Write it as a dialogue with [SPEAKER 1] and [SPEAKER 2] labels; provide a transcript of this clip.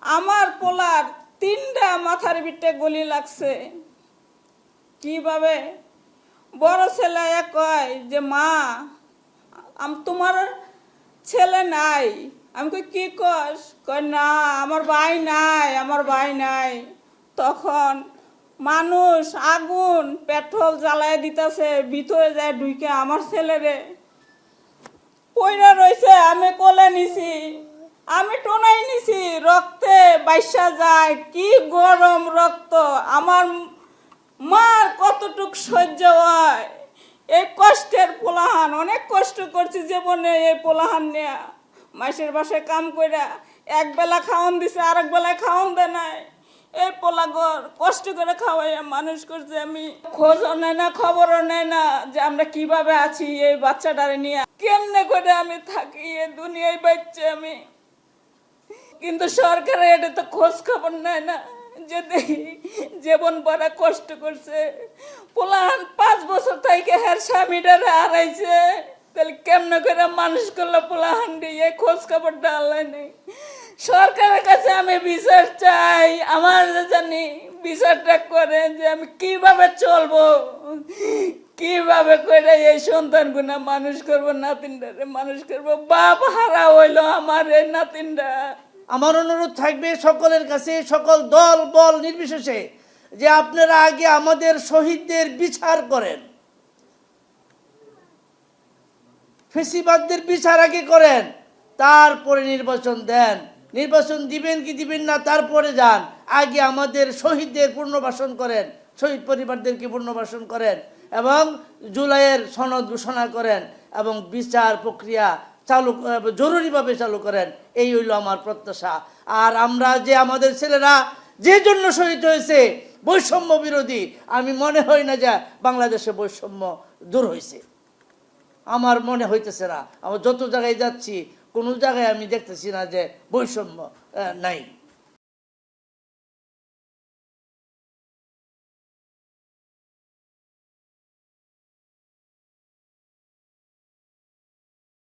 [SPEAKER 1] আমার পোলার 3টা মাথার বিটে গুলি লাগছে। কিভাবে? বড় ছেলে কয় যে মা তোমার ছেলে নাই। আমি কই কি কস? কয় না আমার ভাই নাই, আমার ভাই নাই। তখন মানুষ আগুন পেট্রোল জ্বালায় দিতেছে, ভিতরে যায় ঢুকে আমার ছেলেরে পইরা রয়েছে। আমি কোলে নিছি, আমি টোনাই নিছি, রক্তে বাইসা যায়। কি গরম রক্ত! আমার মার কতটুক সহ্য হয়। এই কষ্টের পোলাহান, অনেক কষ্ট করছি জীবনে এই পোলাহান নিয়ে। মাসের বাসায় কাম কইরা এক বেলা খাওয়ান দিছে, আরেক বেলায় খাওয়ান দেয় নাই। এই পোলাগর কষ্ট করে খাওয়াইয়া মানুষ করছে। আমি খোঁজও নেয় না, খবরও নেয় না যে আমরা কিভাবে আছি এই বাচ্চাটারে নিয়ে, কেমনে করে আমি থাকি এই দুনিয়ায় বাচ্চা আমি। কিন্তু সরকারে এটা তো খোঁজ খবর নেয় না যে দেখি জীবন বড় কষ্ট করছে। পোলাহান 5 বছর থেকে হের স্বামীটারে হারাইছে। তাহলে কেমনে করে মানুষ করলো পোলাহান দিয়ে খোঁজ খবরটা আল্লাহ নেই। সরকারের কাছে আমি বিচার চাই, আমার জানি বিচারটা করে যে আমি কিভাবে চলবো, কিভাবে করে এই সন্তানগুনা মানুষ করবো, নাতিনটারে মানুষ করবো। বাপ হারা হইলো আমার এই নাতিনটা।
[SPEAKER 2] আমার অনুরোধ থাকবে সকলের কাছে, সকল দল বল নির্বিশেষে, যে আপনারা আগে আমাদের শহীদদের বিচার করেন, ফেসিবাদদের বিচার আগে করেন, তারপরে নির্বাচন দেন। নির্বাচন দিবেন কি দিবেন না তারপরে যান। আগে আমাদের শহীদদের পুনর্বাসন করেন, শহীদ পরিবারদেরকে পুনর্বাসন করেন এবং জুলাইয়ের সনদ ঘোষণা করেন এবং বিচার প্রক্রিয়া চালু জরুরিভাবে চালু করেন। এই হইল আমার প্রত্যাশা। আর আমরা যে আমাদের ছেলেরা যে জন্য শহীদ হয়েছে, বৈষম্য বিরোধী, আমি মনে হয় না যে বাংলাদেশে বৈষম্য দূর হয়েছে। আমার মনে হইতেছে না। আমার যত জায়গায় যাচ্ছি কোনো জায়গায় আমি দেখতেছি না যে বৈষম্য নাই।